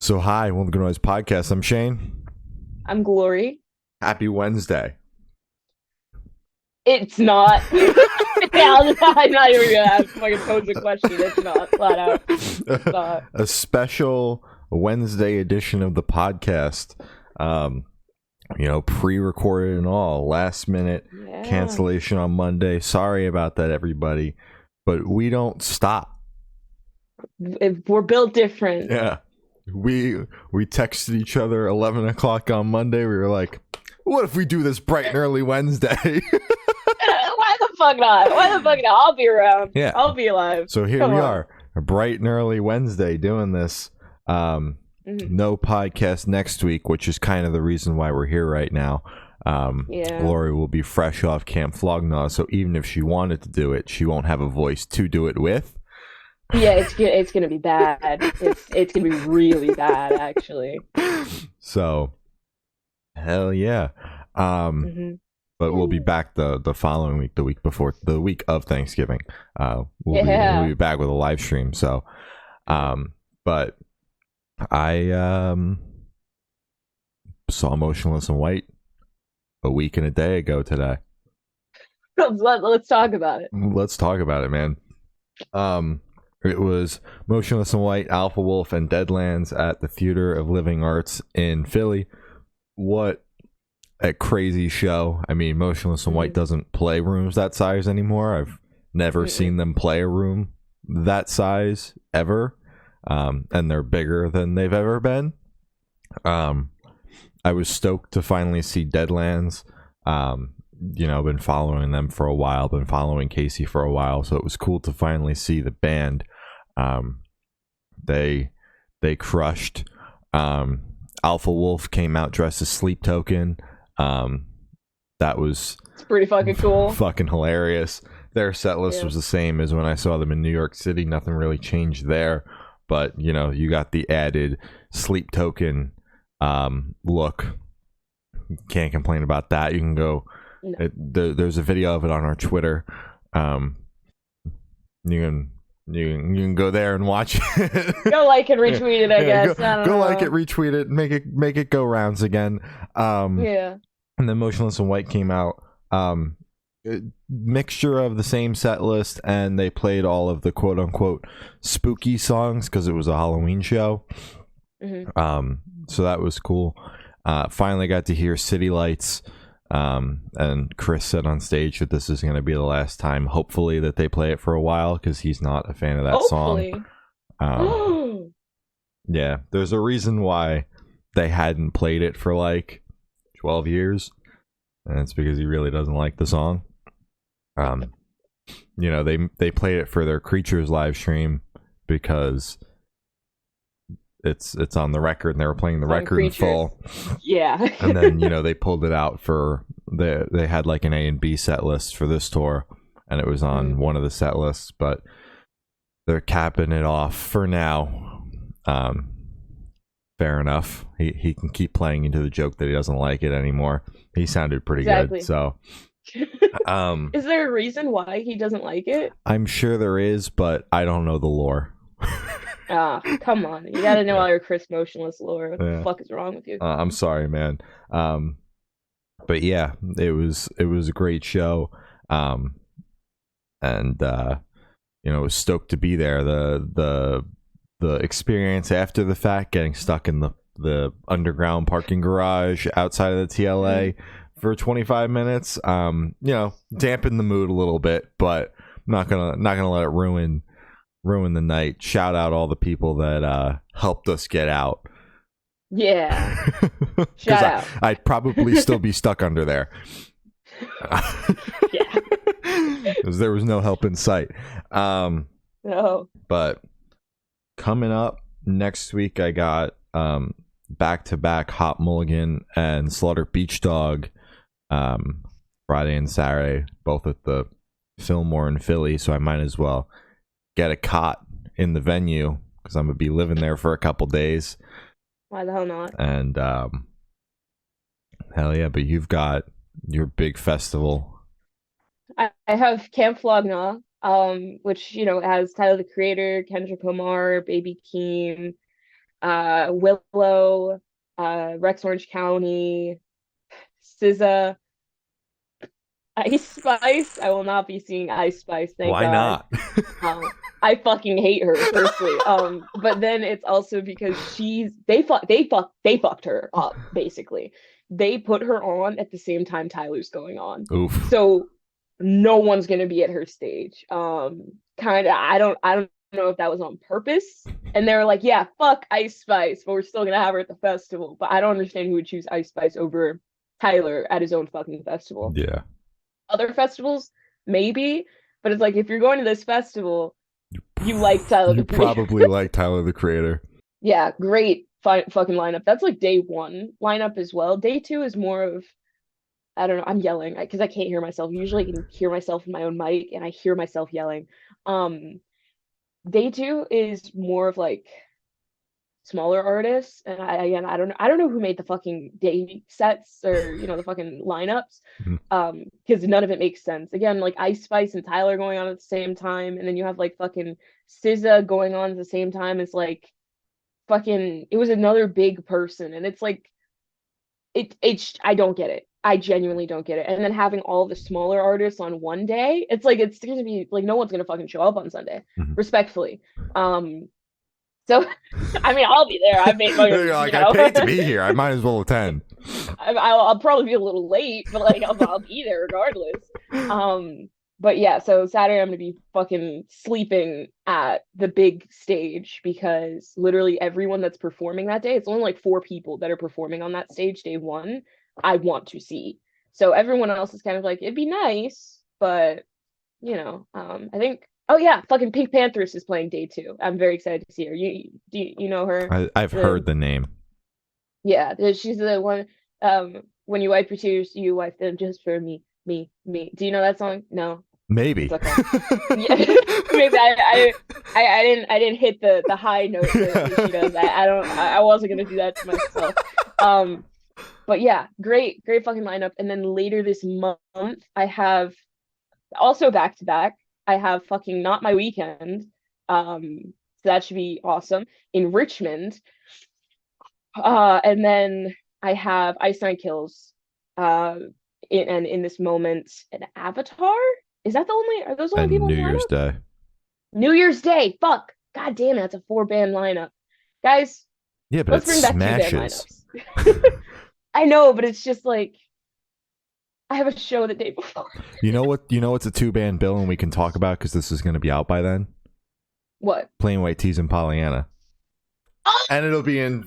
So hi, welcome to Noise Podcast. I'm Shane. I'm Glory. Happy Wednesday. It's not. I'm not even gonna ask fucking pose a question. It's not flat out. It's not. A special Wednesday edition of the podcast. Pre-recorded and all. Last minute cancellation on Monday. Sorry about that, everybody. But we don't stop. We're built different. Yeah. We texted each other 11 o'clock on Monday. We were like, what if we do this bright and early Wednesday? Why the fuck not? Why the fuck not? I'll be around. Yeah. I'll be alive. So here we are, a bright and early Wednesday doing this. No podcast next week, which is kind of the reason why we're here right now. Lori will be fresh off Camp Flognaw, so even if she wanted to do it, she won't have a voice to do it with. Yeah, it's gonna be bad. It's gonna be really bad, actually. So, hell yeah. But we'll be back the following week, the week of Thanksgiving. We'll be back with a live stream. So, but I saw Motionless in White a week and a day ago today. Let's talk about it. Let's talk about it, man. It was Motionless in White, Alpha Wolf, and Deadlands at the Theater of Living Arts in Philly. What a crazy show. I mean, Motionless in White doesn't play rooms that size anymore. I've never seen them play a room that size ever. And they're bigger than they've ever been. I was stoked to finally see Deadlands. Been following them for a while, been following Casey for a while, so it was cool to finally see the band. They crushed. Alpha Wolf came out dressed as Sleep Token. That was it's pretty fucking cool. Fucking hilarious. Their set list was the same as when I saw them in New York City. Nothing really changed there, but you got the added Sleep Token look. Can't complain about that. You can go. No. There's a video of it on our Twitter. You can go there and watch it. Go like and retweet it. I guess. Go like it, retweet it, make it go rounds again. And then Motionless in White came out. Mixture of the same set list, and they played all of the quote unquote spooky songs because it was a Halloween show. So that was cool. Finally got to hear City Lights. And Chris said on stage that this is going to be the last time, hopefully, that they play it for a while, because he's not a fan of that song. Yeah, there's a reason why they hadn't played it for like 12 years, and it's because he really doesn't like the song. They played it for their Creatures live stream because it's on the record, and they were playing the record in full. Yeah. And then they pulled it out for they had like an A and B set list for this tour, and it was on one of the set lists, but they're capping it off for now. Fair enough. He can keep playing into the joke that he doesn't like it anymore. He sounded pretty good. So is there a reason why he doesn't like it? I'm sure there is, but I don't know the lore. Come on. You gotta know all your Chris Motionless lore. What the fuck is wrong with you? I'm sorry, man. But yeah, it was a great show. Was stoked to be there. The experience after the fact, getting stuck in the underground parking garage outside of the TLA for 25 minutes, dampened the mood a little bit, but I'm not gonna let it ruin the night. Shout out all the people that helped us get out. Yeah. Shout out. I'd probably still be stuck under there. Yeah. Because there was no help in sight. No. But coming up next week, I got back-to-back Hot Mulligan and Slaughter Beach Dog Friday and Saturday, both at the Fillmore in Philly, so I might as well get a cot in the venue because I'm gonna be living there for a couple days. Why the hell not? And hell yeah, but you've got your big festival. I have Camp Flognaw, which has Tyler the Creator, Kendrick Lamar, Baby Keem, Willow, Rex Orange County, SZA, Ice Spice. I will not be seeing Ice Spice, thank Why God. not? I fucking hate her personally. But then it's also because they fucked her up basically. They put her on at the same time Tyler's going on, Oof. so no one's gonna be at her stage. Kind of. I don't know if that was on purpose. And they were like, yeah, fuck Ice Spice, but we're still gonna have her at the festival. But I don't understand who would choose Ice Spice over Tyler at his own fucking festival. Yeah. Other festivals, maybe, but it's like if you're going to this festival, you like Tyler You the Creator. probably like Tyler the Creator. Yeah, great fucking lineup. That's like day one lineup as well. Day two is more of, I don't know. I'm yelling because I can't hear myself. Usually I can hear myself in my own mic, and I hear myself yelling. Um, Day two is more of like smaller artists, and I don't know who made the fucking day sets or the fucking lineups, Mhm. Because none of it makes sense. Again, like Ice Spice and Tyler going on at the same time, and then you have like fucking SZA going on at the same time as like fucking it was another big person, and it's like it's I don't get it. I genuinely don't get it. And then having all the smaller artists on one day, it's like it's gonna be like no one's gonna fucking show up on Sunday, Mhm. respectfully. So I mean, I'll be there. I made my, You're like, I paid to be here. I might as well attend. I'll probably be a little late, but like I'll be there regardless. But yeah, so Saturday I'm gonna be fucking sleeping at the big stage because literally everyone that's performing that day, it's only like 4 people that are performing on that stage day one, I want to see. So everyone else is kind of like, it'd be nice, but I think, oh yeah, fucking Pink Panthers is playing day two. I'm very excited to see her. You know her? I've heard the name. Yeah, she's the one. When you wipe your tears, you wipe them just for me, me, me. Do you know that song? No. Maybe. It's okay. Yeah, maybe I didn't hit the high note that she does. I wasn't gonna do that to myself. But yeah, great fucking lineup. And then later this month, I have also back to back. I have fucking Not My Weekend. So that should be awesome in Richmond. And then I have Ice Nine Kills. In this moment, an Avatar. Is that the only? Are those the only And people New in the Year's lineup? Day. New Year's Day. Fuck. God damn it. That's a 4-band lineup. Guys, Yeah, but let's it bring back 2-band smashes. lineups. I know, but it's just like I have a show the day before. You know what? You know what's a 2-band bill, and we can talk about because this is going to be out by then. What? Plain White Tees and Pollyanna. Oh, And it'll be in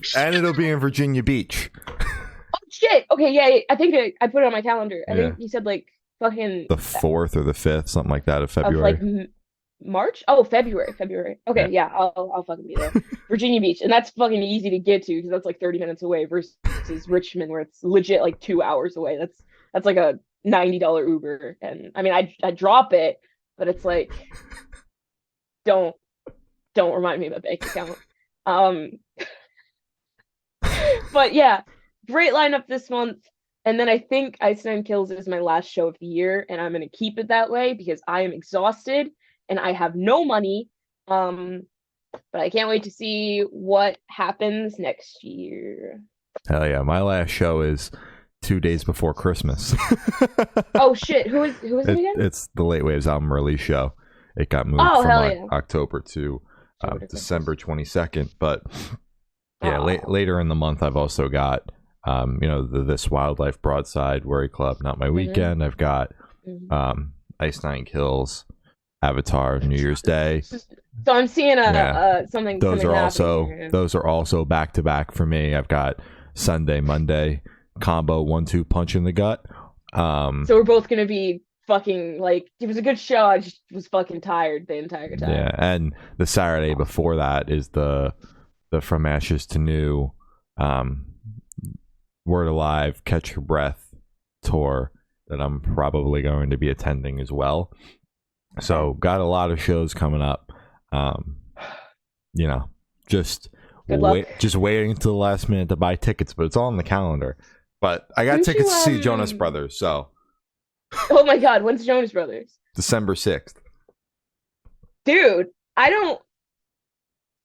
Virginia Beach. shit. Okay, yeah. I think I put it on my calendar. I Yeah. think you said like fucking The 4th or the 5th, something like that, of of February. like March? Oh, February. Okay, yeah, I'll fucking be there. Virginia Beach, and that's fucking easy to get to because that's like 30 minutes away versus Richmond, where it's legit like 2 hours away. That's like a $90 Uber, and I mean I drop it, but it's like don't remind me of my bank account. But yeah, great lineup this month. And then I think Ice Nine Kills is my last show of the year, and I'm gonna keep it that way because I am exhausted and I have no money. But I can't wait to see what happens next year. Hell yeah! My last show is 2 days before Christmas. Oh shit, who is it again? It's the Late Waves album release show. It got moved Oh, from hell yeah. October to December 22nd. But yeah, Oh. later in the month, I've also got This Wildlife Broadside, Worry Club, Not My Weekend. I've got Mhm. Ice Nine Kills, Avatar, New Year's Day. So I'm seeing something. Those something are happening also here. back to back for me. I've got Sunday, Monday combo 1-2 punch in the gut. So we're both gonna be fucking like it was a good show. I just was fucking tired the entire time. Yeah, and the Saturday before that is the From Ashes to New, Word Alive, Catch Your Breath tour that I'm probably going to be attending as well. So got a lot of shows coming up. Just Good luck. just waiting until the last minute to buy tickets, but it's all on the calendar. But I got Didn't tickets you, to see Jonas Brothers, so Oh my god, when's Jonas Brothers? December 6th. Dude, I don't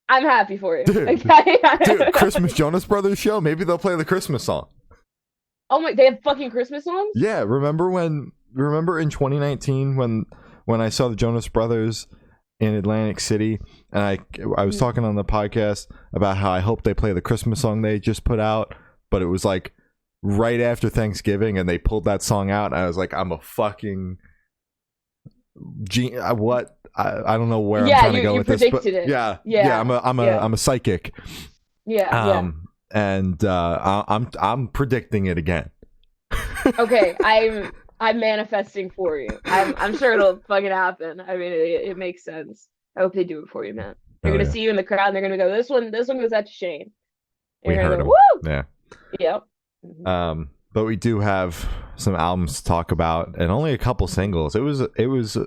I'm happy for you. Dude, Christmas Jonas Brothers show. Maybe they'll play the Christmas song. Oh my, they have fucking Christmas songs? Yeah, remember in 2019 when I saw the Jonas Brothers in Atlantic City, and I was talking on the podcast about how I hope they play the Christmas song they just put out, but it was like right after Thanksgiving, and they pulled that song out, and I was like, I'm a fucking what? I don't know where I'm trying to go with this, but it. Yeah, I'm a psychic. Yeah. And I'm predicting it again. Okay, I'm manifesting for you. I'm sure it'll fucking happen. I mean, it makes sense. I hope they do it for you, man. They're gonna see you in the crowd, and they're gonna go, this one goes out to Shane. We heard him. Woo! Yeah. Yep. But we do have some albums to talk about, and only a couple singles. It was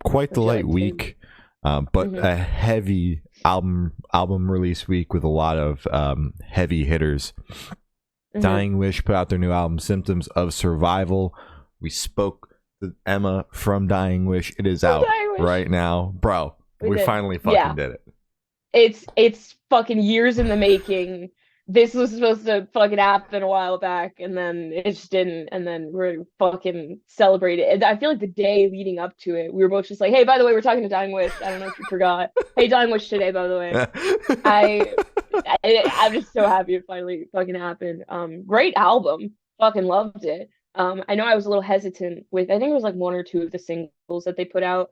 quite the light week, but a heavy album release week with a lot of heavy hitters. Dying Wish put out their new album, Symptoms of Survival. We spoke to Emma from Dying Wish. It is out right now, bro. We finally fucking did it. It's fucking years in the making. This was supposed to fucking happen a while back, and then it just didn't, and then we're fucking celebrating. And I feel like the day leading up to it, we were both just like, hey, by the way, we're talking to Dying Wish. I don't know if you forgot. Hey, Dying Wish today, by the way. I'm just so happy it finally fucking happened. Great album. Fucking loved it. I know I was a little hesitant with, I think it was like one or two of the singles that they put out.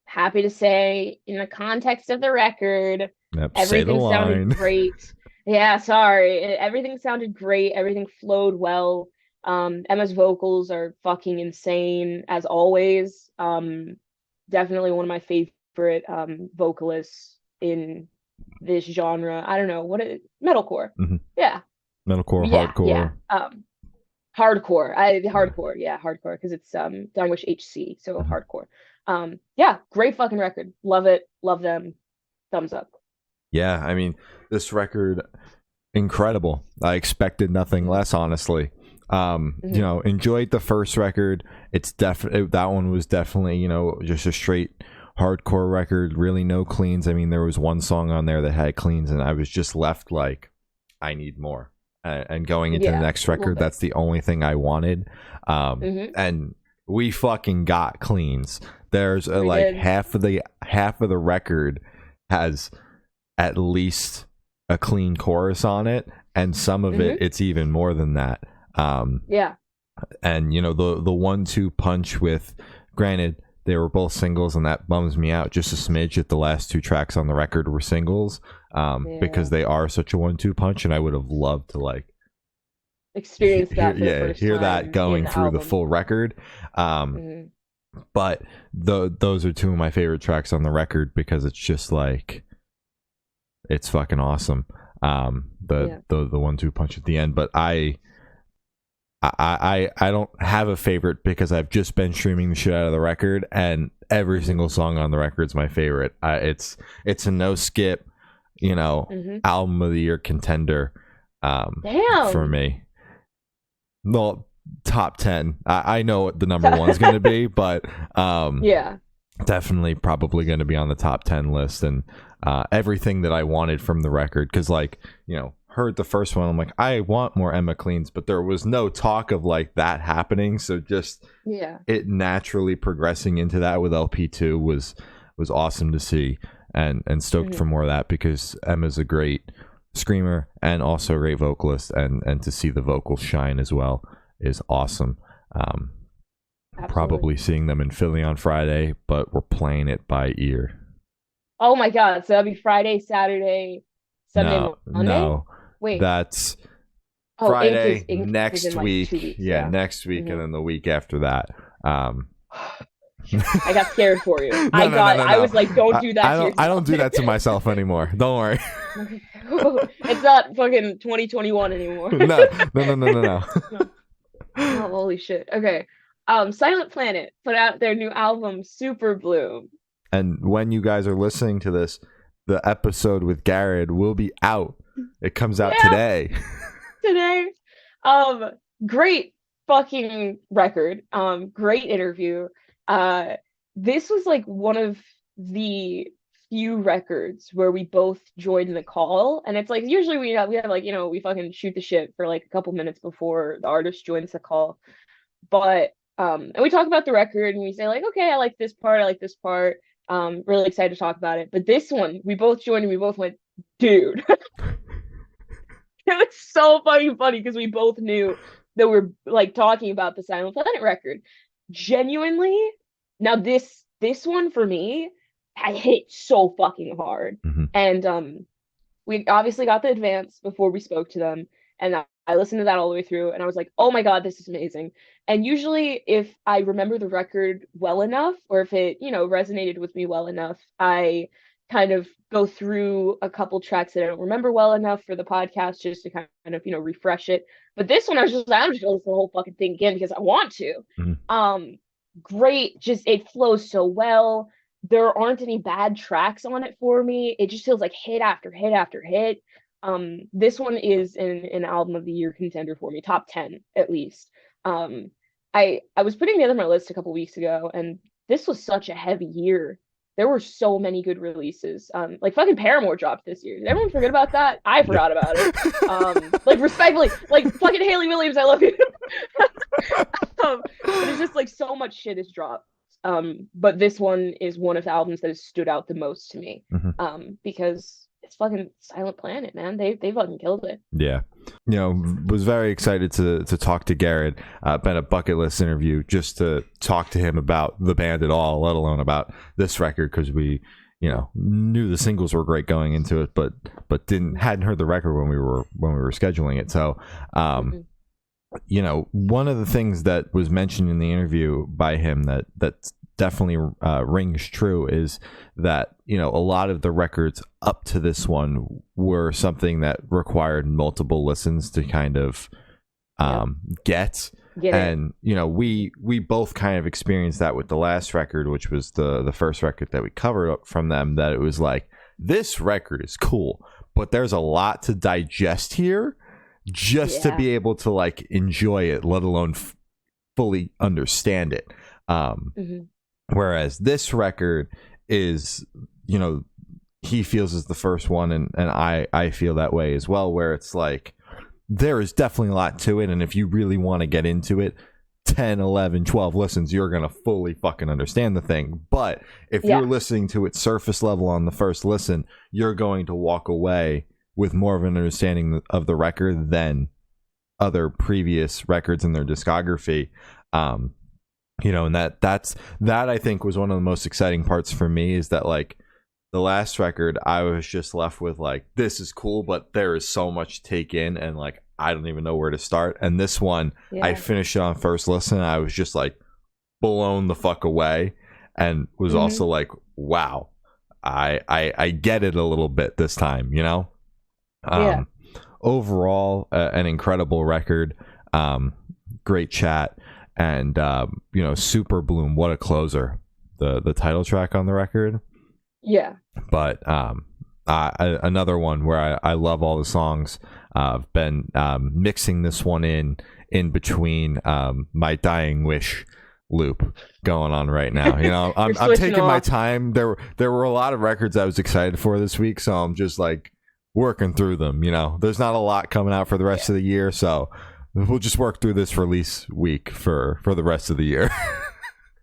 Happy to say, in the context of the record, everything sounded great. Yeah, sorry. Everything sounded great. Everything flowed well. Emma's vocals are fucking insane, as always. Definitely one of my favorite vocalists in this genre. I don't know what it metalcore. Yeah. Metalcore, hardcore. Yeah. Hardcore. Yeah, hardcore, because it's Dying Wish HC, so hardcore. Yeah, great fucking record. Love it. Love them. Thumbs up. Yeah, I mean, this record, incredible. I expected nothing less, honestly. You know, enjoyed the first record. It's definitely, that one was definitely, you know, just a straight hardcore record, really no cleans. I mean, there was one song on there that had cleans, and I was just left like, I need more. And going into the next record, that's the only thing I wanted. And we fucking got cleans. There's half of the record has at least a clean chorus on it, and some of it's even more than that. And you know, the 1-2 punch with, granted, they were both singles, and that bums me out just a smidge that the last two tracks on the record were singles, because they are such a 1-2 punch, and I would have loved to like experience that. Hear that going through the full record. But those are two of my favorite tracks on the record, because it's just like, it's fucking awesome. The 1-2 punch at the end. But I don't have a favorite, because I've just been streaming the shit out of the record, and every single song on the record is my favorite. It's a no skip, you know, album of the year contender. For me. Well, top 10. I know what the number one's going to be, but definitely probably going to be on the top 10 list, and everything that I wanted from the record, because, like, you know, heard the first one, I'm like, I want more Emma cleans, but there was no talk of like that happening, so just it naturally progressing into that with LP2 was awesome to see, and stoked for more of that, because Emma's a great screamer and also a great vocalist, and to see the vocals shine as well is awesome. Probably seeing them in Philly on Friday, but we're playing it by ear. Oh my god, so that'll be Friday, Saturday, Sunday, Monday? No. Wait. That's Friday Ink next week. Like 2 weeks, next week, and then the week after that. I got scared for you. No. I was like, don't do that to yourself. I don't do that to myself anymore. Don't worry. It's not fucking 2021 anymore. No. Oh, holy shit. Okay. Silent Planet put out their new album, Super Blue. And when you guys are listening to this, the episode with Garrett will be out. It comes out today. Great fucking record. Great interview. This was like one of the few records where we both join the call, and it's like usually we have like we fucking shoot the shit for like a couple minutes before the artist joins the call, but and we talk about the record and we say like, okay, I like this part, I like this part, really excited to talk about it. But this one, we both joined and we both went, dude. It was so fucking funny because we both knew that we're like talking about the Silent Planet record. Genuinely, now this one for me, I hit so fucking hard. Hmm. And we obviously got the advance before we spoke to them, and I listened to that all the way through, and I was like, oh my God, this is amazing. And usually, if I remember the record well enough, or if it, resonated with me well enough, I kind of go through a couple tracks that I don't remember well enough for the podcast just to kind of, refresh it. But this one, I was just like, I'm just gonna listen to the whole fucking thing again because I want to. Hmm. Great, just it flows so well. There aren't any bad tracks on it for me. It just feels like hit after hit after hit. This one is an album of the year contender for me, top 10 at least. I was putting together my list a couple weeks ago, and this was such a heavy year. There were so many good releases. Like fucking Paramore dropped this year. Did everyone forget about that? I Yeah. forgot about it. Like respectfully, like fucking Haley Williams, I love you. But it's just like so much shit has dropped. But this one is one of the albums that has stood out the most to me. Hmm. Because it's fucking Silent Planet, man. They fucking killed it. Yeah. Was very excited to talk to Garrett. Been a bucket list interview just to talk to him about the band at all, let alone about this record, because we, knew the singles were great going into it, but hadn't heard the record when we were scheduling it. So, one of the things that was mentioned in the interview by him that definitely rings true is that a lot of the records up to this one were something that required multiple listens to kind of get and we both kind of experienced that with the last record, which was the first record that we covered up from them, that it was like, this record is cool, but there's a lot to digest here just to be able to like enjoy it, let alone fully understand it. Whereas this record is, he feels is the first one, and I feel that way as well, where it's like, there is definitely a lot to it, and if you really want to get into it, 10, 11, 12 listens, you're going to fully fucking understand the thing. But if you're listening to it surface level on the first listen, you're going to walk away with more of an understanding of the record than other previous records in their discography. And that I think was one of the most exciting parts for me, is that like the last record, I was just left with like, this is cool, but there is so much to take in, and like I don't even know where to start. And this one, I finished it on first listen, and I was just like blown the fuck away, and was also like, wow, I get it a little bit this time, Overall, an incredible record, great chat. And Super Bloom, what a closer, the title track on the record. But another one where I love all the songs. I've been mixing this one in between my Dying Wish loop going on right now. I'm taking my time. There were a lot of records I was excited for this week, so I'm just like working through them. There's not a lot coming out for the rest of the year, so we'll just work through this release week for the rest of the year.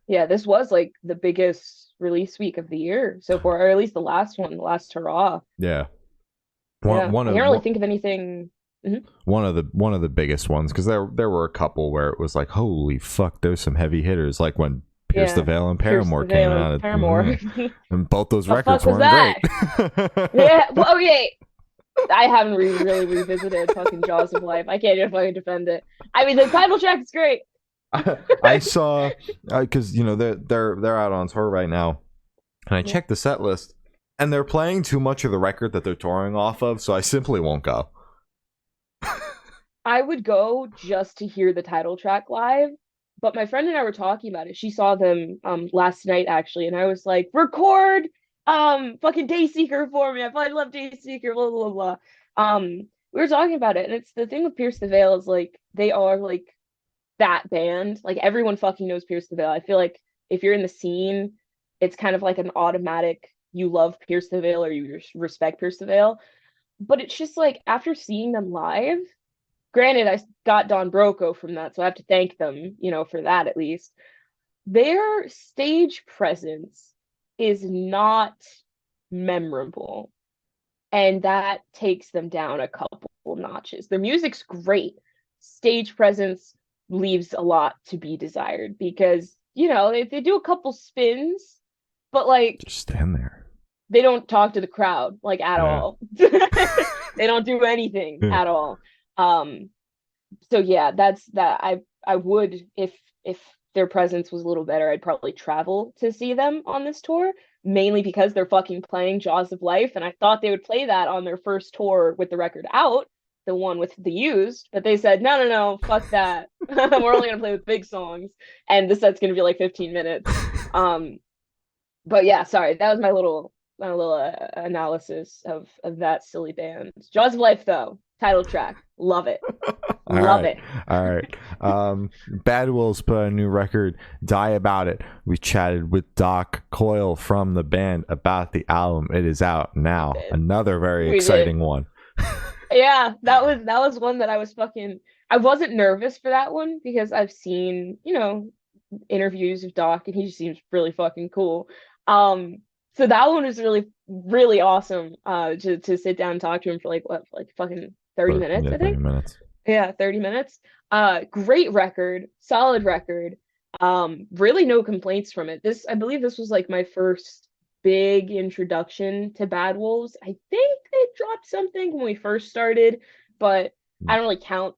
Yeah, this was like the biggest release week of the year so far, or at least the last one, the last hurrah. Yeah. I can't really think of anything. One of the biggest ones, because there were a couple where it was like, holy fuck, there's some heavy hitters, like when Pierce the Veil and Paramore came out. And both those records weren't great. Yeah. Well, yeah. I haven't really revisited fucking Jaws of Life. I can't even fucking defend it. I mean, the title track is great. I saw, because they're out on tour right now, and I checked the set list, and they're playing too much of the record that they're touring off of, so I simply won't go. I would go just to hear the title track live, but my friend and I were talking about it. She saw them last night actually, and I was like, record fucking Dayseeker for me. I fucking love Dayseeker, blah blah blah. We were talking about it, and it's the thing with Pierce the Veil is like they are like that band. Like everyone fucking knows Pierce the Veil. I feel like if you're in the scene, it's kind of like an automatic you love Pierce the Veil or you respect Pierce the Veil. But it's just like after seeing them live, granted, I got Don Broco from that, so I have to thank them, for that at least. Their stage presence is not memorable, and that takes them down a couple notches. Their music's great. Stage presence leaves a lot to be desired because, they do a couple spins, but like Just stand there. they don't talk to the crowd like at Yeah. all. They don't do anything at all. So yeah, that's that. I would, if their presence was a little better, I'd probably travel to see them on this tour, mainly because they're fucking playing Jaws of Life, and I thought they would play that on their first tour with the record out, the one with the Used, but they said no, fuck that. We're only gonna play with big songs, and the set's gonna be like 15 minutes. But yeah, sorry, that was my little analysis of that silly band. Jaws of Life, though, title track, love it. Love it. All right. Bad Wolves put out a new record, Die About It. We chatted with Doc Coyle from the band about the album. It is out now. Another very exciting one. Yeah, that was one that I wasn't nervous for that one because I've seen, interviews of Doc and he just seems really fucking cool. So that one was really, really awesome to sit down and talk to him for like fucking 30 minutes, I think. 30 minutes. Yeah, 30 minutes. Great record, solid record. Really no complaints from it. I believe this was like my first big introduction to Bad Wolves. I think they dropped something when we first started, but I don't really count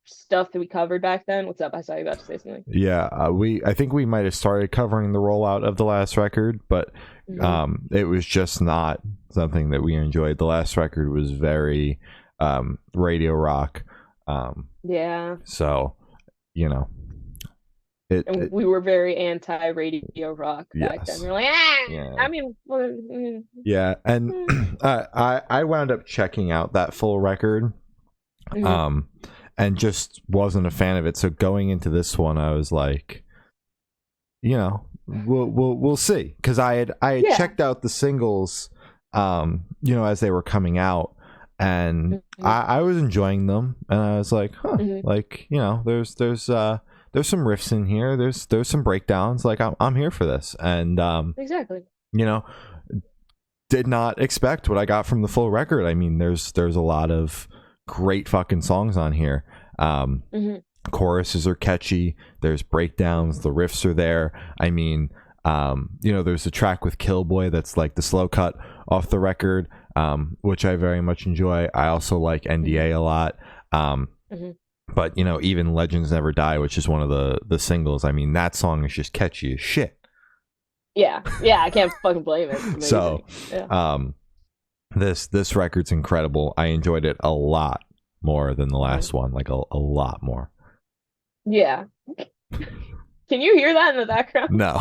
stuff that we covered back then. What's up? I saw you about to say something. Yeah, I think we might have started covering the rollout of the last record, but it was just not something that we enjoyed. The last record was very radio rock. Yeah. So, we were very anti-radio rock back then. We were like, yeah. I mean, yeah, and I wound up checking out that full record, and just wasn't a fan of it. So going into this one, I was like, we'll see, because I had checked out the singles, as they were coming out. And I was enjoying them, and I was like, like, there's some riffs in here, there's some breakdowns, like I'm here for this. And exactly, did not expect what I got from the full record. I mean, there's a lot of great fucking songs on here. Choruses are catchy, there's breakdowns, the riffs are there. I mean, there's a track with Killboy that's like the slow cut off the record, which I very much enjoy. I also like NDA a lot. But even Legends Never Die, which is one of the singles, I mean, that song is just catchy as shit. Yeah, I can't fucking blame it. So this record's incredible. I enjoyed it a lot more than the last one, like a lot more. Yeah. Can you hear that in the background? No.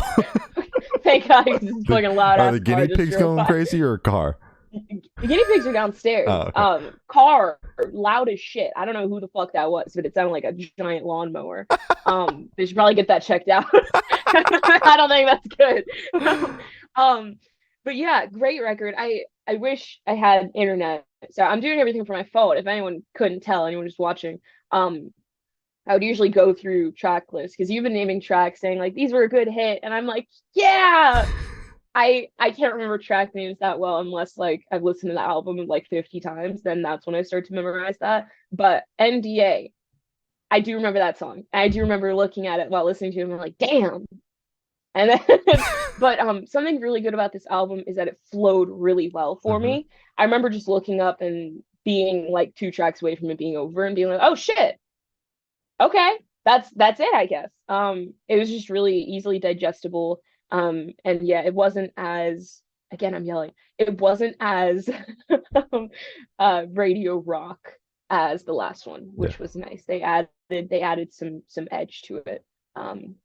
Thank God, it's fucking loud. Are the guinea pigs going crazy or a car? The guinea pigs are downstairs. Oh, okay. Car, loud as shit. I don't know who the fuck that was, but it sounded like a giant lawnmower. They should probably get that checked out. I don't think that's good. But yeah, great record. I wish I had internet. So I'm doing everything from my phone. If anyone couldn't tell, anyone just watching, I would usually go through track lists because you've been naming tracks saying like these were a good hit, and I'm like, yeah. I can't remember track names that well unless like I've listened to the album like 50 times. Then that's when I start to memorize that. But NDA, I do remember that song. I do remember looking at it while listening to it and I'm like, damn. And then, but something really good about this album is that it flowed really well for me. I remember just looking up and being like 2 tracks away from it being over and being like, oh shit, okay, that's it, I guess. It was just really easily digestible. And yeah, it wasn't as, again, I'm yelling, it wasn't as radio rock as the last one, which was nice. They added some edge to it.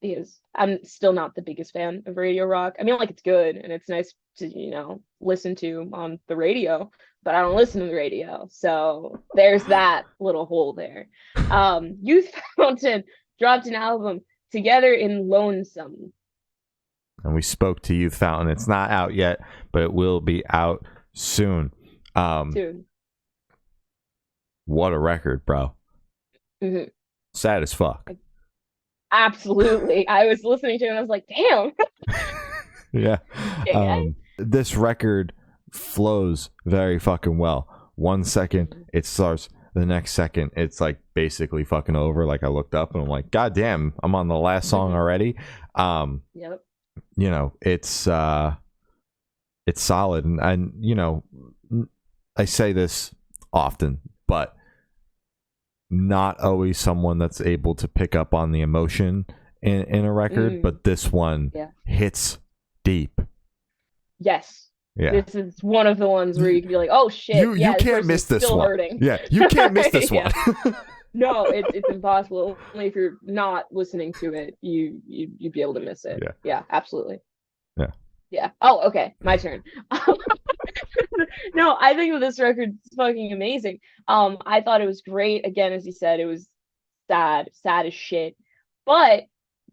Because I'm still not the biggest fan of radio rock. I mean, like, it's good and it's nice to, listen to on the radio, but I don't listen to the radio. So there's that little hole there. Youth Fountain dropped an album, Together in Lonesome. And we spoke to Youth Fountain. It's not out yet, but it will be out soon. Soon. What a record, bro. Mm-hmm. Sad as fuck. Absolutely. I was listening to it and I was like, damn. Yeah. Okay. This record flows very fucking well. 1 second it starts, the next second it's like basically fucking over. Like I looked up and I'm like, god damn, I'm on the last song already. Yep. You know, it's solid, and you know, I say this often, but not always someone that's able to pick up on the emotion in a record, but this one hits deep. Yes. Yeah. This is one of the ones where you can be like, oh shit, you can't miss this still one. Hurting. Yeah, you can't miss this one. No, it's impossible. Only if you're not listening to it, you'd be able to miss it. Yeah, absolutely. Yeah. Oh, okay. My turn. No, I think that this record's fucking amazing. I thought it was great. Again, as you said, it was sad as shit. But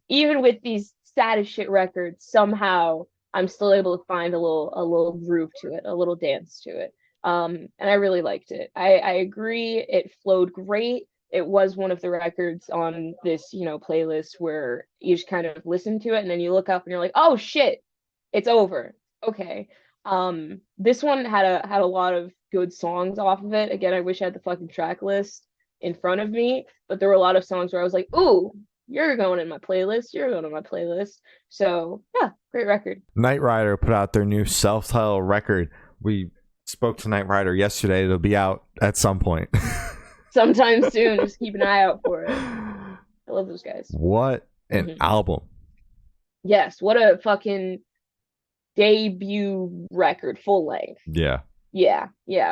even with these sad as shit records, somehow I'm still able to find a little groove to it, a little dance to it. And I really liked it. I agree. It flowed great. It was one of the records on this, playlist where you just kind of listen to it and then you look up and you're like, oh shit, it's over. Okay. This one had a lot of good songs off of it. Again, I wish I had the fucking track list in front of me, but there were a lot of songs where I was like, ooh, you're going in my playlist. You're going in my playlist. So yeah, great record. Knight Rider put out their new self-titled record. We spoke to Knight Rider yesterday. It'll be out at some point. Sometime soon. Just keep an eye out for it. I love those guys. What an album. Yes, what a fucking debut record, full length. Yeah.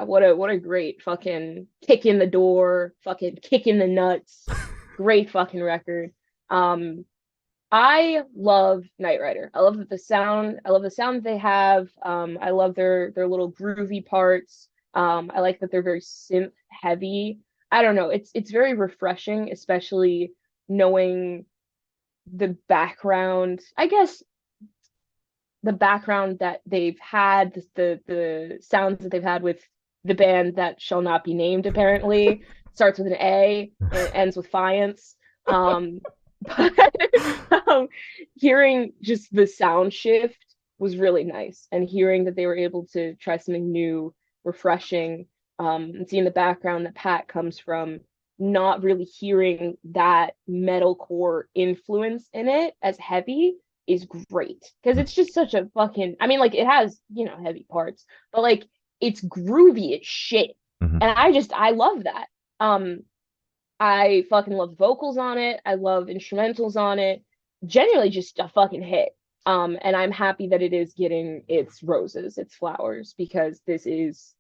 What a great fucking kick in the door, fucking kick in the nuts. Great fucking record. I love Knight Rider. I love the sound that they have. I love their little groovy parts. I like that they're very synth heavy. I don't know. It's very refreshing, especially knowing the background. I guess the background that they've had, the sounds that they've had with the band that shall not be named, apparently starts with an A and ends with Fiance. But hearing just the sound shift was really nice, and hearing that they were able to try something new, refreshing, and seeing the background that Pat comes from, not really hearing that metalcore influence in it as heavy is great, because it's just such a fucking, I mean, like, it has, heavy parts, but like it's groovy as shit. And I love that. I fucking love vocals on it. I love instrumentals on it. Genuinely just a fucking hit. And I'm happy that it is getting its roses, its flowers, because it's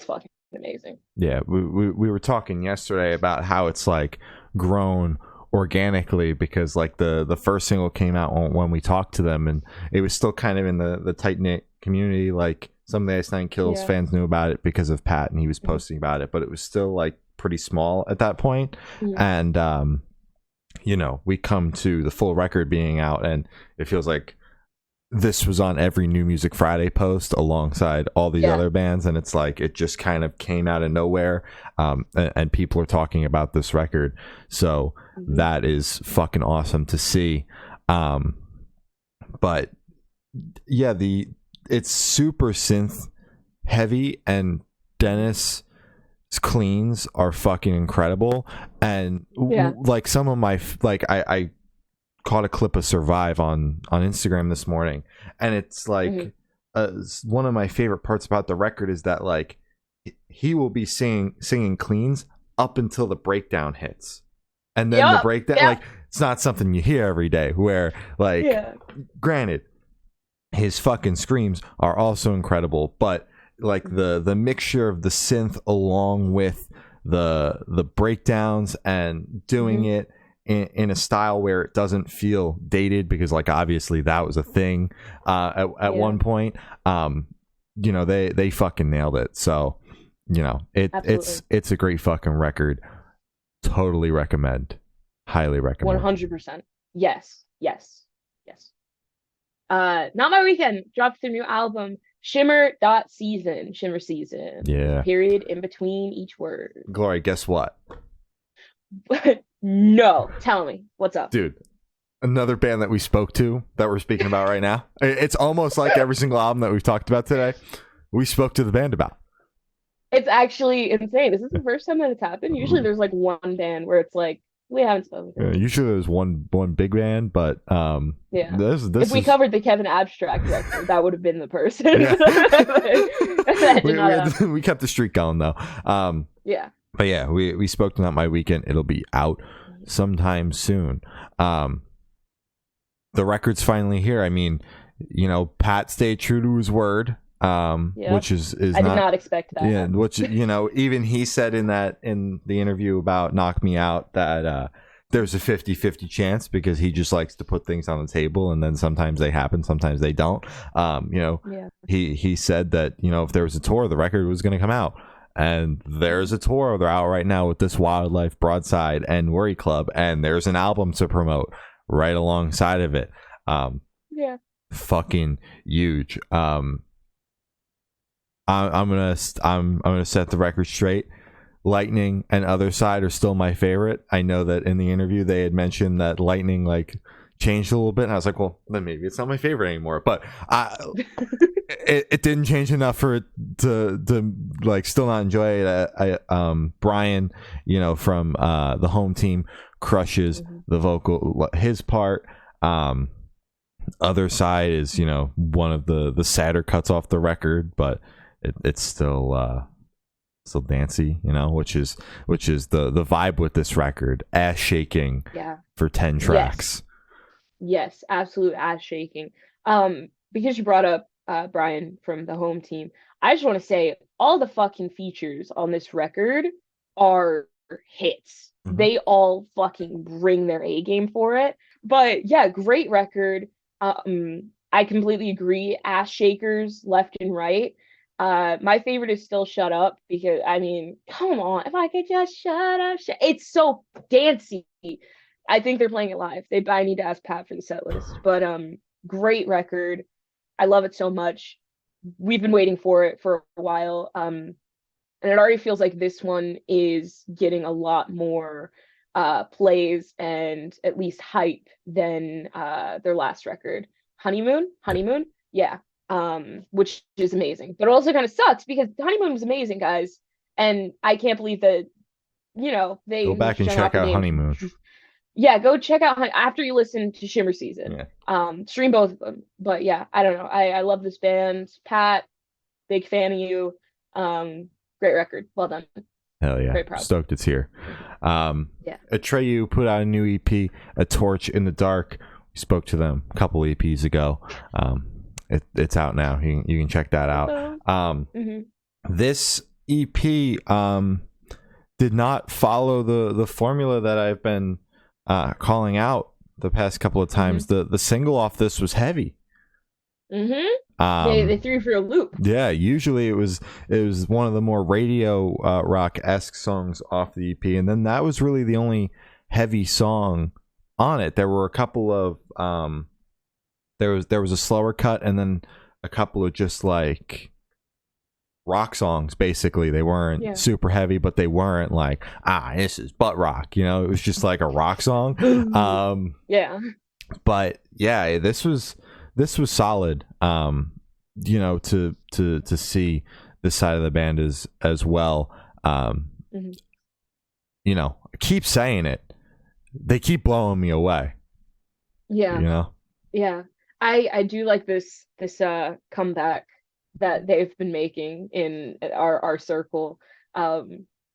fucking amazing. Yeah, we were talking yesterday about how it's like grown organically, because like the first single came out when we talked to them, and it was still kind of in the tight-knit community. Like, some of the Ice Nine Kills fans knew about it because of Pat, and he was posting about it, but it was still like pretty small at that point. And we come to the full record being out, and it feels like this was on every New Music Friday post alongside all these other bands, and it's like it just kind of came out of nowhere, and people are talking about this record, so that is fucking awesome to see. But yeah, it's super synth heavy, and Dennis cleans are fucking incredible. And like some of my I caught a clip of Survive on Instagram this morning, and it's like one of my favorite parts about the record is that like he will be singing cleans up until the breakdown hits, and then the breakdown, like, it's not something you hear every day, where like granted his fucking screams are also incredible, but like the mixture of the synth along with the breakdowns and doing it in a style where it doesn't feel dated, because like obviously that was a thing at one point. They fucking nailed it. So it's a great fucking record. Totally recommend. Highly recommend. 100%. Yes. Not My Weekend dropped their new album, Shimmer dot season. Shimmer season. Yeah. Period in between each word. Glory, guess what? No. Tell me. What's up? Dude, another band that we spoke to that we're speaking about right now. It's almost like every single album that we've talked about today, we spoke to the band about. It's actually insane. This is the first time that it's happened. Usually there's like one band where it's like, we haven't spoken to them. Usually there's one big band, but Yeah. this If we is... covered the Kevin Abstract record, that would have been the person. Yeah. That did not happen. we kept the streak going though. Yeah. But yeah, we spoke to Not My Weekend. It'll be out sometime soon. The record's finally here. I mean, you know, Pat stayed true to his word. Which is I did not expect that. Yeah, which, you know, even he said in the interview about Knock Me Out that there's a 50-50 chance, because he just likes to put things on the table, and then sometimes they happen, sometimes they don't. You know, he said that, you know, if there was a tour, the record was going to come out. And there's a tour. They're out right now with This Wildlife, Broadside, and Worry Club, and there's an album to promote right alongside of it. Fucking huge. I'm gonna set the record straight. Lightning and Other Side are still my favorite. I know that in the interview they had mentioned that Lightning like changed a little bit, and I was like, well, then maybe it's not my favorite anymore. But it didn't change enough for it to like still not enjoy it. Brian, you know, from the home team, crushes the vocal, his part. Other Side is, you know, one of the sadder cuts off the record, but it's still dancey, you know, which is the vibe with this record. Ass shaking for 10 tracks. Yes, absolute ass shaking. Because you brought up Brian from the home team, I just want to say all the fucking features on this record are hits. They all fucking bring their A game for it. But yeah, great record. I completely agree. Ass shakers left and right. My favorite is still Shut Up, because I mean, come on, if I could just shut up, it's so dancey. I think they're playing it live. I need to ask Pat for the set list. But great record. I love it so much. We've been waiting for it for a while. And it already feels like this one is getting a lot more plays and at least hype than their last record. Honeymoon? Yeah. Which is amazing. But it also kind of sucks because Honeymoon was amazing, guys. And I can't believe that, you know, they go back and check out Honeymoon. Yeah, go check out after you listen to Shimmer Season. Stream both of them. But yeah, I don't know. I love this band. Pat, big fan of you. Great record. Well done. Hell yeah. Very proud. Stoked it's here. Atreyu put out a new EP, A Torch in the Dark. We spoke to them a couple EPs ago. It's out now. You can check that out. This EP did not follow the formula that I've been calling out the past couple of times. The single off this was heavy. They threw you for a loop. Yeah, usually it was one of the more radio rock-esque songs off the EP, and then that was really the only heavy song on it. There were a couple of there was a slower cut, and then a couple of just like rock songs. Basically, they weren't super heavy, but they weren't like, this is butt rock, you know. It was just like a rock song. But yeah, this was solid. You know, to see this side of the band as well. You know, I keep saying it. They keep blowing me away. Yeah. You know? Yeah. I do like this comeback that they've been making in our circle.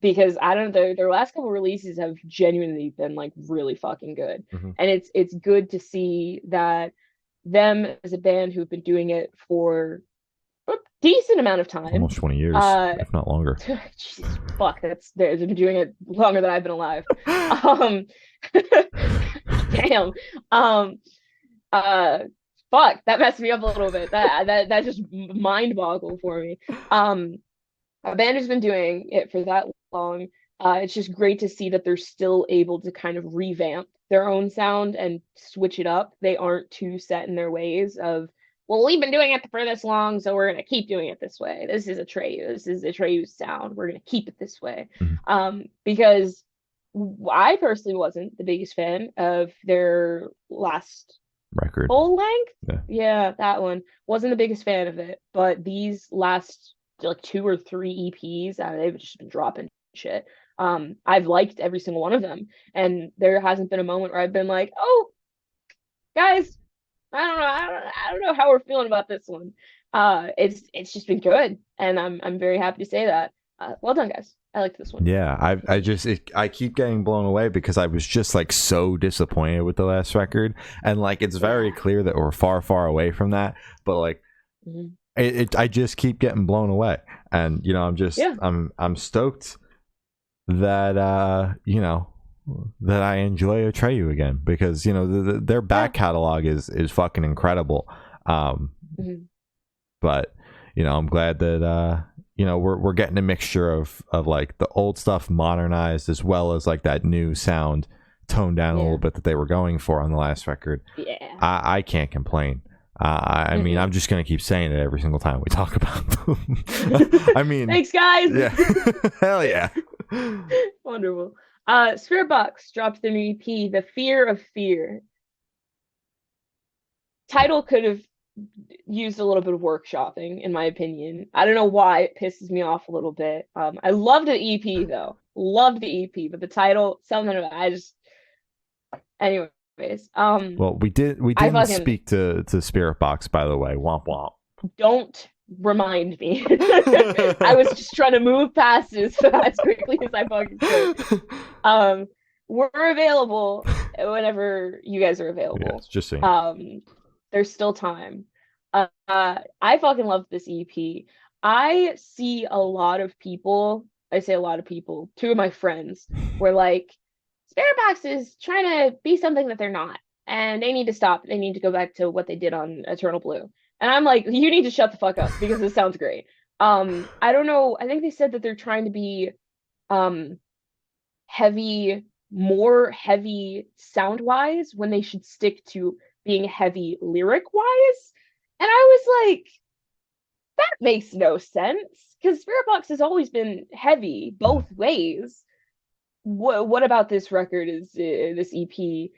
Because I don't know, their last couple releases have genuinely been like really fucking good. And it's good to see that them as a band who've been doing it for a decent amount of time, almost 20 years, if not longer. Jesus, fuck, they've been doing it longer than I've been alive. Damn. Fuck, that messed me up a little bit. That just mind boggled for me. A band who's been doing it for that long. It's just great to see that they're still able to kind of revamp their own sound and switch it up. They aren't too set in their ways of, well, we've been doing it for this long, so we're gonna keep doing it this way. This is Atreyu. This is Atreyu's sound. We're gonna keep it this way. Mhm. Because I personally wasn't the biggest fan of their last Record. full length. Yeah. Yeah, that one. Wasn't the biggest fan of it, but these last like 2 or 3 EPs, they've just been dropping shit. I've liked every single one of them, and there hasn't been a moment where I've been like, "Oh, guys, I don't know how we're feeling about this one." It's just been good, and I'm very happy to say that. Well done, guys. I liked this one. Yeah, I keep getting blown away because I was just like so disappointed with the last record, and like it's very clear that we're far away from that, but like I just keep getting blown away, and you know I'm stoked that that I enjoy Atreyu again, because you know their back catalog is fucking incredible, but you know I'm glad that we're getting a mixture of like the old stuff modernized as well as like that new sound toned down a little bit that they were going for on the last record. I can't complain. I mean, I'm just gonna keep saying it every single time we talk about them. I mean, thanks, guys. Yeah. Hell yeah. Wonderful. Spiritbox dropped their new EP, The Fear of Fear. Title could have used a little bit of workshopping, in my opinion. I don't know why it pisses me off a little bit. I loved the EP though. Loved the EP, but the title, something about I just anyways. Well, we didn't speak to Spiritbox, by the way. Womp womp. Don't remind me. I was just trying to move past it as quickly as I fucking could. We're available whenever you guys are available. Yeah, just saying. There's still time. I fucking love this EP. I see a lot of people, I say a lot of people, 2 of my friends were like, Spiritbox is trying to be something that they're not, and they need to stop. They need to go back to what they did on Eternal Blue. And I'm like, you need to shut the fuck up, because this sounds great. I don't know. I think they said that they're trying to be heavy, more heavy sound-wise, when they should stick to being heavy lyric-wise. And I was like, that makes no sense, because Spiritbox has always been heavy both ways. What about this record this EP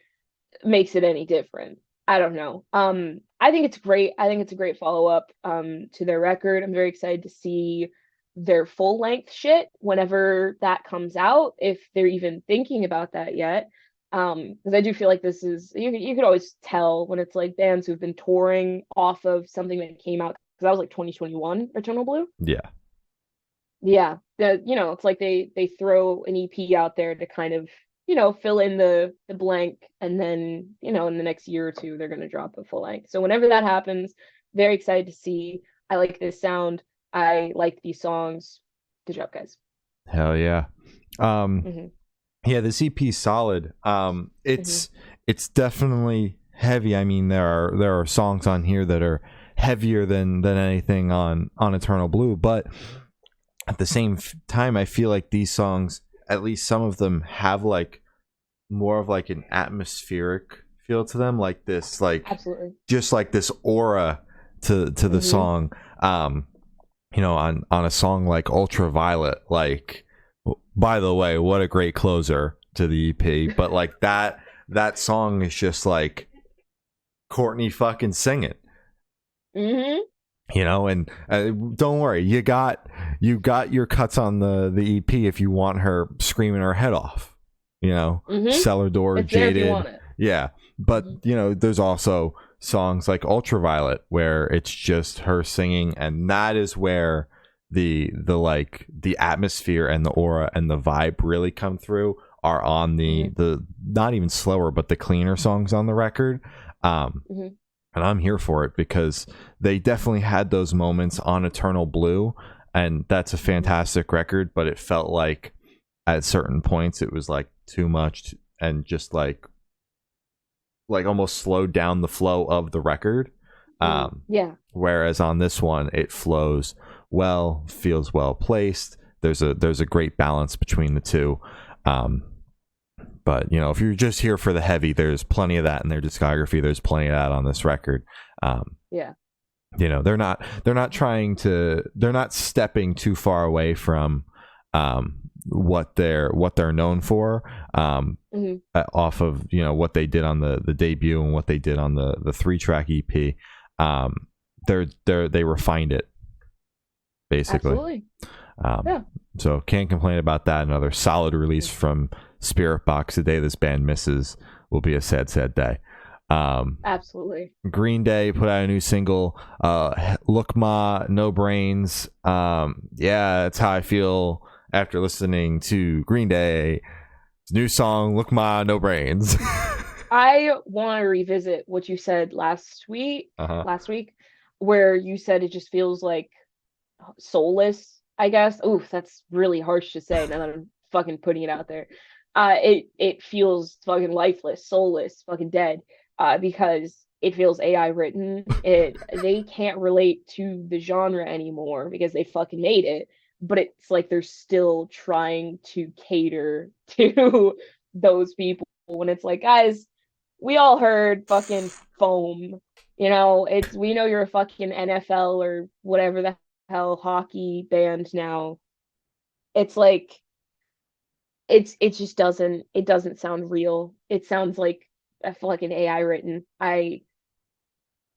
makes it any different? I don't know. I think it's great. I think it's a great follow-up to their record. I'm very excited to see their full-length shit whenever that comes out, if they're even thinking about that yet. Because I do feel like this is, you could always tell when it's like bands who've been touring off of something that came out, because that was like 2021 Eternal Blue. Yeah, it's like they throw an EP out there to kind of fill in the blank, and then in the next year or 2 they're going to drop a full length. So whenever that happens, very excited to see. I like this sound. I like these songs. Good job, guys. Hell yeah. Yeah, this EP's solid. It's definitely heavy. I mean, there are songs on here that are heavier than anything on Eternal Blue, but at the same time, I feel like these songs, at least some of them, have like more of like an atmospheric feel to them, like this, like absolutely, just like this aura to the song. On a song like Ultraviolet, like, by the way, what a great closer to the EP. But like that song is just like Courtney fucking singing. And don't worry, you got your cuts on the EP if you want her screaming her head off. Cellar Door, it's Jaded. there if you want it. Yeah, but there's also songs like Ultraviolet where it's just her singing, and that is where the atmosphere and the aura and the vibe really come through, are on the not even slower but the cleaner songs on the record. And I'm here for it, because they definitely had those moments on Eternal Blue, and that's a fantastic record, but it felt like at certain points it was like too much and just like almost slowed down the flow of the record. Whereas on this one, it flows well, feels well placed. There's a great balance between the two. But if you're just here for the heavy, there's plenty of that in their discography. There's plenty of that on this record. they're not stepping too far away from what they're known for, off of what they did on the debut and what they did on the 3-track EP. They refined it basically. Absolutely. Yeah. So can't complain about that. Another solid release from Spiritbox. The day this band misses will be a sad day. Absolutely. Green Day put out a new single, Look Ma, No Brains. Yeah, that's how I feel after listening to Green Day's new song, Look Ma, No Brains. I want to revisit what you said last week, where you said it just feels like soulless, I guess. Oof, that's really harsh to say now that I'm fucking putting it out there. It feels fucking lifeless, soulless, fucking dead. Because it feels AI written. They can't relate to the genre anymore because they fucking made it. But it's like they're still trying to cater to those people. When it's like, guys, we all heard fucking foam. We know you're a fucking NFL or whatever the hell hockey band now. It's like it just doesn't sound real. It sounds like a fucking AI written. I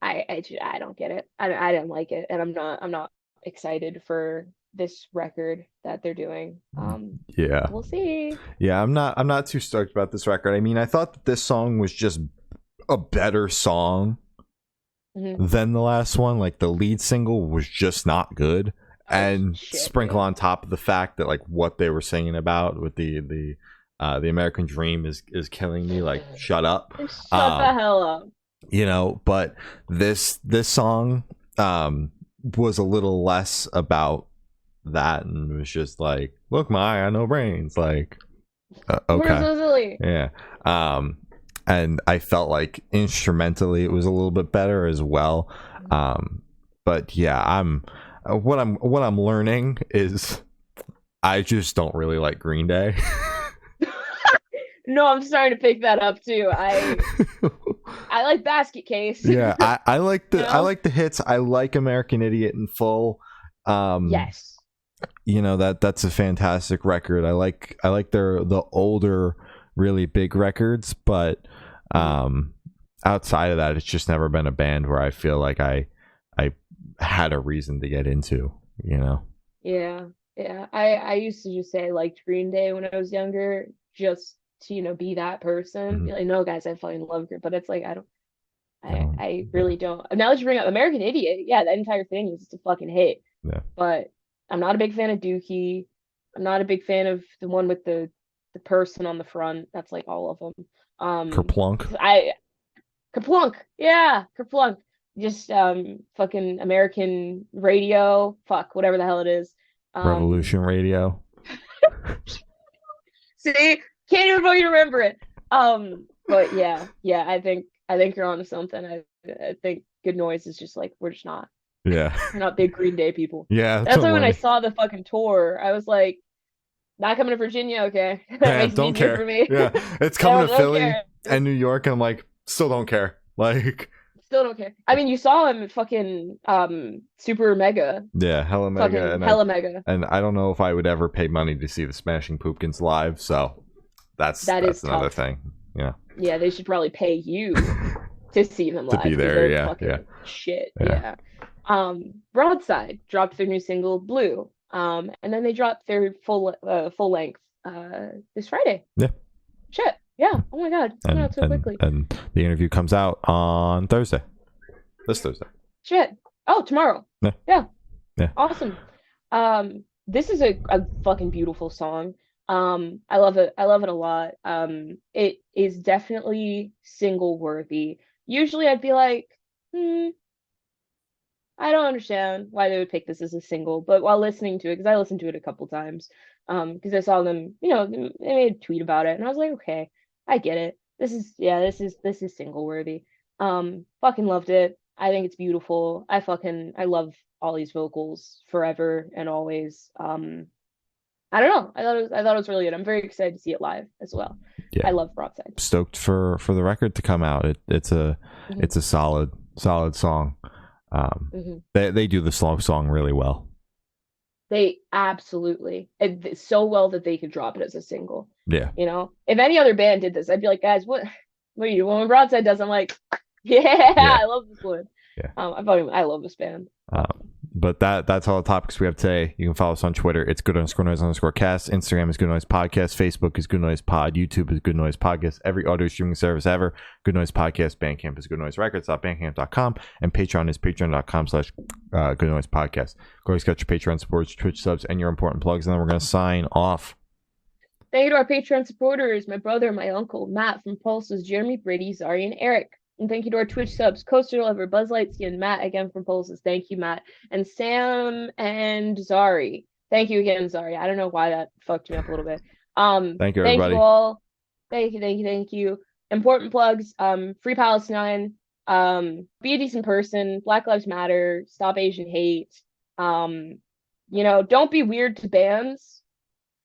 don't get it. I don't like it, and I'm not excited for this record that they're doing. Yeah, we'll see. Yeah, I'm not too stoked about this record. I mean, I thought that this song was just a better song than the last one. Like the lead single was just not good, and sprinkle on top of the fact that like what they were singing about with the American Dream is killing me. Like, shut up. Shut the hell up. But this song was a little less about that, and it was just like, look, I know brains. Like, okay, yeah. And I felt like instrumentally it was a little bit better as well. But yeah, what I'm learning is I just don't really like Green Day. No, I'm starting to pick that up too. I like Basket Case. Yeah, I like the hits. I like American Idiot in full. Yes. That's a fantastic record. I like the older, really big records, but outside of that, it's just never been a band where I feel like I had a reason to get into. Yeah. I used to just say I liked Green Day when I was younger, just to be that person. Like, no, guys, I fucking love Green, but it's like I really don't. Now that you bring up American Idiot, yeah, that entire thing is just a fucking hit. Yeah. But I'm not a big fan of Dookie. I'm not a big fan of the one with the person on the front. That's like all of them. Kerplunk. Kerplunk. Yeah, Kerplunk. Just fucking American radio. Fuck, whatever the hell it is. Revolution Radio. See, can't even fucking remember it. But yeah, I think you're onto something. I think Good Noise is just like, we're just not. Yeah. We're not big Green Day people. Yeah. That's why when I saw the fucking tour, I was like, not coming to Virginia, okay. That makes don't care for me. Yeah. It's coming to Philly and New York, and I'm like, still don't care. Like, still don't care. I mean, you saw him at fucking Super Mega. Yeah, Hella Mega. And Mega. And I don't know if I would ever pay money to see the Smashing Pumpkins live, so that's another tough thing. Yeah. Yeah, they should probably pay you to see them live. To be there, yeah. Shit, yeah. Broadside dropped their new single Blue. And then they dropped their full length this Friday. Yeah. Shit. Yeah. Oh my god. It's coming out so quickly. And the interview comes out on Thursday. This Thursday. Shit. Oh, tomorrow. Yeah. Awesome. This is a fucking beautiful song. I love it. I love it a lot. It is definitely single worthy. Usually I'd be like, I don't understand why they would pick this as a single, but while listening to it, because I listened to it a couple times, because I saw them, they made a tweet about it, and I was like, okay, I get it. This is single worthy. Fucking loved it. I think it's beautiful. I love Ollie's vocals forever and always. I don't know. I thought it was really good. I'm very excited to see it live as well. Yeah. I love Broadside. Stoked for the record to come out. It's a solid song. They do the slow song really well. They absolutely, so well that they could drop it as a single. Yeah. You know, if any other band did this, I'd be like, guys, what are you doing? When Broadside does, I'm like, yeah, I love this one. Yeah. I love this band. But that's all the topics we have today. You can follow us on Twitter. It's good_noise_cast. Instagram is Good Noise Podcast. Facebook is Good Noise Pod. YouTube is Good Noise Podcast. Every audio streaming service ever. Good Noise Podcast. Bandcamp is Good Noise Records.bandcamp.com. And Patreon is patreon.com/Good Noise Podcast. Go always get your Patreon supports, Twitch subs, and your important plugs. And then we're going to sign off. Thank you to our Patreon supporters, my brother, my uncle, Matt from Pulses, Jeremy, Brady, Zari, and Eric. And thank you to our Twitch subs, Coaster Lover, Buzz Lightskin, Matt again from Pulses. Thank you, Matt. And Sam and Zari. Thank you again, Zari. I don't know why that fucked me up a little bit. Thank you, everybody. Thank you all. Thank you. Important plugs. Free Palestine. Be a decent person. Black Lives Matter. Stop Asian hate. Don't be weird to bands.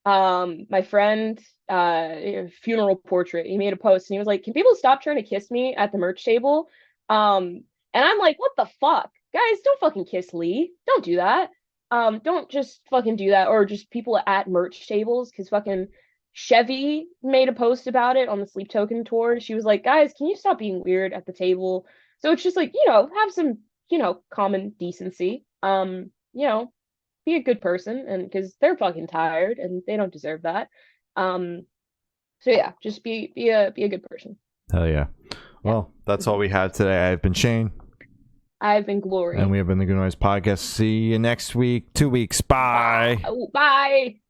My friend, funeral portrait, he made a post and he was like, can people stop trying to kiss me at the merch table? And I'm like, what the fuck, guys, don't fucking kiss Lee, don't do that. Don't just fucking do that. Or just people at merch tables, because fucking Chevy made a post about it on the Sleep Token tour. She was like, guys, can you stop being weird at the table? So it's just like, have some common decency. Be a good person, and because they're fucking tired and they don't deserve that. So yeah, just be a good person. Hell yeah. Well, that's all we have today. I've been Shane. I've been Glory. And we have been the Good Noise Podcast. See you next week. 2 weeks. Bye. Bye.